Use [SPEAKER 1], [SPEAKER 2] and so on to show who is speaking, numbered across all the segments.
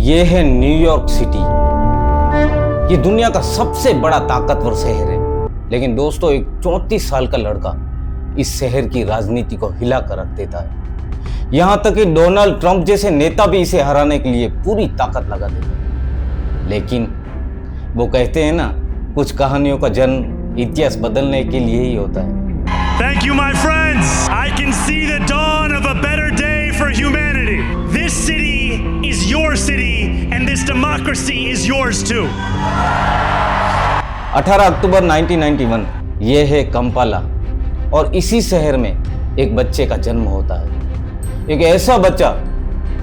[SPEAKER 1] ये है New York city. ये दुनिया का सबसे बड़ा ताकतवर शहर है। लेकिन दोस्तों, एक 34 साल का लड़का इस शहर की राजनीति को हिला कर रख देता है। यहां तक कि डोनाल्ड ट्रंप जैसे नेता भी इसे हराने के लिए पूरी ताकत लगा देते हैं। लेकिन वो कहते हैं ना, कुछ कहानियों का जन्म इतिहास बदलने के लिए ही होता है।
[SPEAKER 2] Thank you, my friends. I can see the dawn of a better day for humanity. This city is your city, and this democracy is yours too.
[SPEAKER 1] 18 अक्टूबर 1991 ये है कंपाला, और इसी शहर में एक बच्चे का जन्म होता है। एक ऐसा बच्चा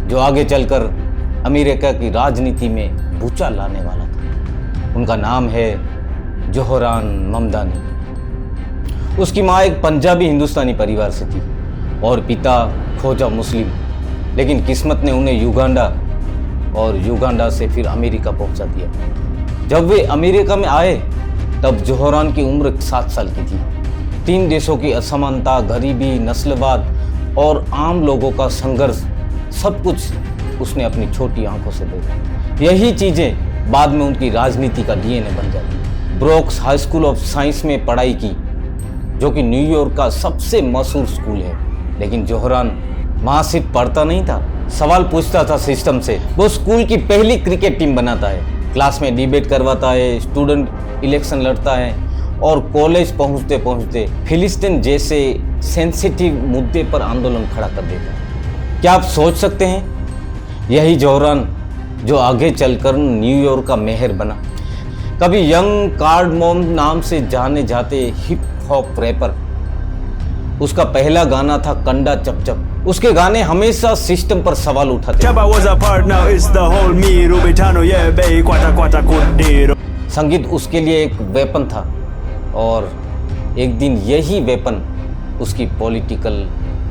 [SPEAKER 1] जो आगे चलकर अमेरिका की राजनीति में भूचाल लाने वाला था। उनका नाम है जोहरान ममदानी। उसकी माँ एक पंजाबी हिंदुस्तानी परिवार से थी और पिता खोजा मुस्लिम। लेकिन किस्मत ने उन्हें युगांडा और युगांडा से फिर अमेरिका पहुंचा दिया। जब वे अमेरिका में आए तब जोहरान की उम्र 7 साल की थी। 3 देशों की असमानता, गरीबी, नस्लवाद और आम लोगों का संघर्ष, सब कुछ उसने अपनी छोटी आंखों से देखा। यही चीज़ें बाद में उनकी राजनीति का डीएनए बन जाती। ब्रोक्स हाई स्कूल ऑफ साइंस में पढ़ाई की, जो कि न्यूयॉर्क का सबसे मशहूर स्कूल है। लेकिन जोहरान वहाँ सिर्फ पढ़ता नहीं था, सवाल पूछता था सिस्टम से। वो स्कूल की पहली क्रिकेट टीम बनाता है, क्लास में डिबेट करवाता है, स्टूडेंट इलेक्शन लड़ता है और कॉलेज पहुँचते पहुँचते फिलिस्तीन जैसे सेंसिटिव मुद्दे पर आंदोलन खड़ा कर देता है। क्या आप सोच सकते हैं, यही जोहरान जो आगे चलकर न्यूयॉर्क का मेयर बना। कभी यंग कार्डमोन नाम से जाने जाते हिप हॉप रैपर, उसका पहला गाना था कंडा चप चप। उसके गाने हमेशा सिस्टम पर सवाल उठाते। संगीत उसके लिए एक वेपन था और एक दिन यही वेपन उसकी पॉलिटिकल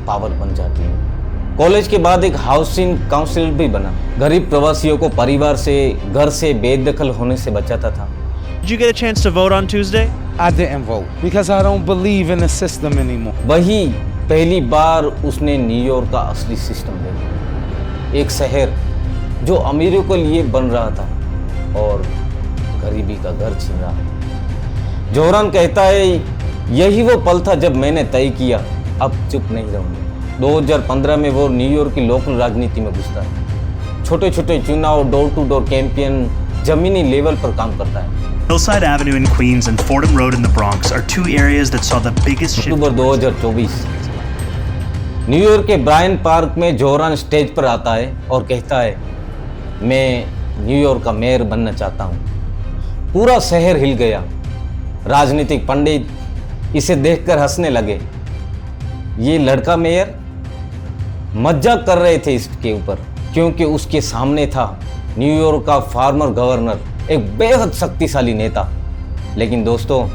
[SPEAKER 1] पावर बन जाती है। कॉलेज के बाद एक हाउसिंग काउंसिलर भी बना। गरीब प्रवासियों को परिवार से, घर से बेदखल होने से बचाता था।
[SPEAKER 2] Did you get a chance to vote on Tuesday?
[SPEAKER 3] I didn't vote because I don't believe in the system anymore.
[SPEAKER 1] वही पहली बार उसने न्यूयॉर्क का असली सिस्टम देखा। एक शहर जो अमीरों के लिए बन रहा था और गरीबी का घर छीन रहा था। जोहरान कहता है, यही वो पल था जब मैंने तय किया, अब चुप नहीं रहूंगा। 2015 में वो न्यूयॉर्क की लोकल राजनीति में घुसता है। छोटे छोटे चुनाव, डोर टू डोर कैंपेन, जमीनी लेवल पर काम करता है।
[SPEAKER 2] Hillside Avenue in Queens and Fordham Road in the Bronx are two areas that saw the biggest shift.
[SPEAKER 1] October 2024 New York के ब्रायन पार्क में जोहरान स्टेज पर आता है और कहता है, मैं न्यूयॉर्क का मेयर बनना चाहता हूँ। पूरा शहर हिल गया। राजनीतिक पंडित इसे देखकर हंसने लगे। ये लड़का मेयर, मजाक कर रहे थे इसके ऊपर, क्योंकि उसके सामने था न्यूयॉर्क का फार्मर गवर्नर, एक बेहद शक्तिशाली नेता। लेकिन दोस्तों,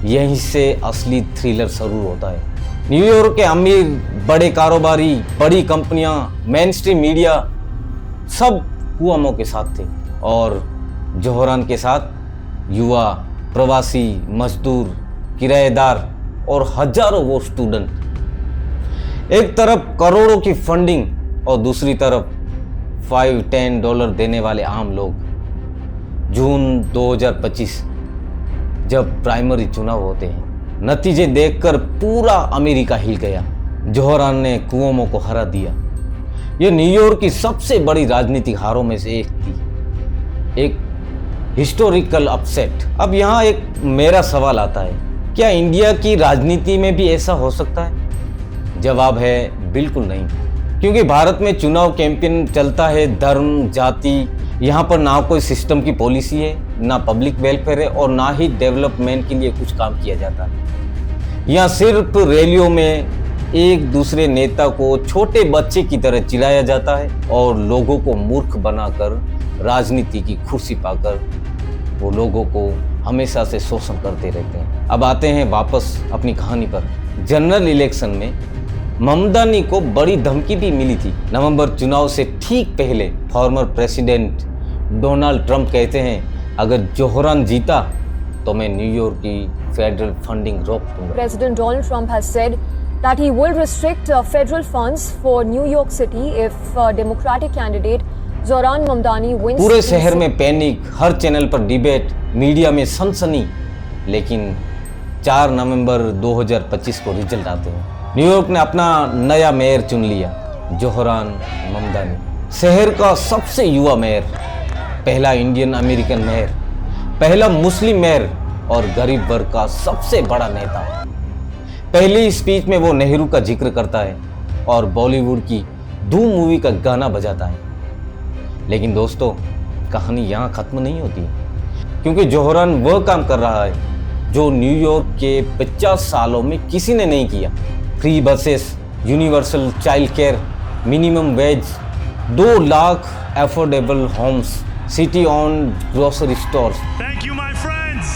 [SPEAKER 1] यहीं से असली थ्रिलर शुरू होता है। न्यूयॉर्क के अमीर, बड़े कारोबारी, बड़ी कंपनियां, मेन स्ट्रीम मीडिया, सब कुआमों के साथ थे और जोहरान के साथ युवा, प्रवासी, मजदूर, किराएदार और हजारों वो स्टूडेंट। एक तरफ करोड़ों की फंडिंग और दूसरी तरफ $5-10 देने वाले आम लोग। जून 2025 जब प्राइमरी चुनाव होते हैं, नतीजे देखकर पूरा अमेरिका हिल गया। जोहरान ने कुओमो को हरा दिया। यह न्यूयॉर्क की सबसे बड़ी राजनीतिक हारों में से एक थी, एक हिस्टोरिकल अपसेट। अब यहाँ एक मेरा सवाल आता है, क्या इंडिया की राजनीति में भी ऐसा हो सकता है? जवाब है बिल्कुल नहीं, क्योंकि भारत में चुनाव कैंपेन चलता है धर्म, जाति। यहाँ पर ना कोई सिस्टम की पॉलिसी है, ना पब्लिक वेलफेयर है और ना ही डेवलपमेंट के लिए कुछ काम किया जाता है। यहाँ सिर्फ रैलियों में एक दूसरे नेता को छोटे बच्चे की तरह चिढ़ाया जाता है और लोगों को मूर्ख बनाकर राजनीति की कुर्सी पाकर वो लोगों को हमेशा से शोषण करते रहते हैं। अब आते हैं वापस अपनी कहानी पर। जनरल इलेक्शन में ममदानी को बड़ी धमकी भी मिली थी। नवंबर चुनाव से ठीक पहले फॉर्मर प्रेसिडेंट डोनाल्ड ट्रंप कहते हैं, अगर जोहरान जीता तो मैं न्यूयॉर्क की फेडरल फंडिंग रोक दूंगा।
[SPEAKER 4] President Donald Trump has said that he will restrict federal funds for New York City if Democratic candidate Zoran Mamdani wins.
[SPEAKER 1] पूरे शहर में पैनिक, हर चैनल पर डिबेट, मीडिया में सनसनी। लेकिन 4 नवंबर 2025 को रिजल्ट आते हैं। न्यूयॉर्क ने अपना नया मेयर चुन लिया, जोहरान ममदानी। शहर का सबसे युवा मेयर, पहला इंडियन अमेरिकन मेयर, पहला मुस्लिम मेयर और गरीब वर्ग का सबसे बड़ा नेता। पहली स्पीच में वो नेहरू का जिक्र करता है और बॉलीवुड की धूम मूवी का गाना बजाता है। लेकिन दोस्तों, कहानी यहाँ खत्म नहीं होती, क्योंकि जोहरान वह काम कर रहा है जो न्यूयॉर्क के 50 सालों में किसी ने नहीं किया। Free buses, universal child care, minimum wage, 2 lakh affordable homes, city owned grocery stores.
[SPEAKER 2] Thank you, my friends.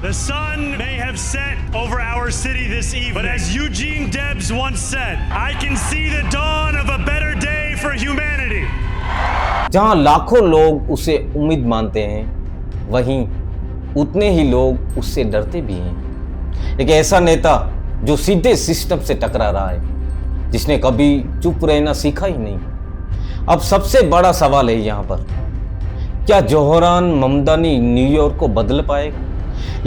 [SPEAKER 2] The sun may have set over our city this evening, but as Eugene Debs once said, I can see the dawn of a better day for humanity.
[SPEAKER 1] जहां लाखों लोग उसे उम्मीद मानते हैं, वहीं उतने ही लोग उससे डरते भी हैं। एक ऐसा नेता जो सीधे सिस्टम से टकरा रहा है, जिसने कभी चुप रहना सीखा ही नहीं। अब सबसे बड़ा सवाल है यहाँ पर, क्या जोहरान ममदानी न्यूयॉर्क को बदल पाएगा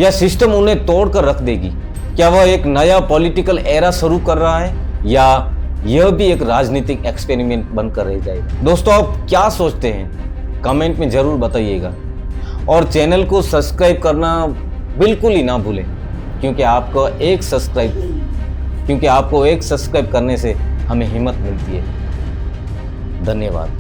[SPEAKER 1] या सिस्टम उन्हें तोड़कर रख देगी? क्या वह एक नया पॉलिटिकल एरा शुरू कर रहा है या यह भी एक राजनीतिक एक्सपेरिमेंट बनकर रह जाएगा? दोस्तों, आप क्या सोचते हैं? कमेंट में जरूर बताइएगा और चैनल को सब्सक्राइब करना बिल्कुल ही ना भूलें, क्योंकि आपको एक सब्सक्राइब करने से हमें हिम्मत मिलती है। धन्यवाद।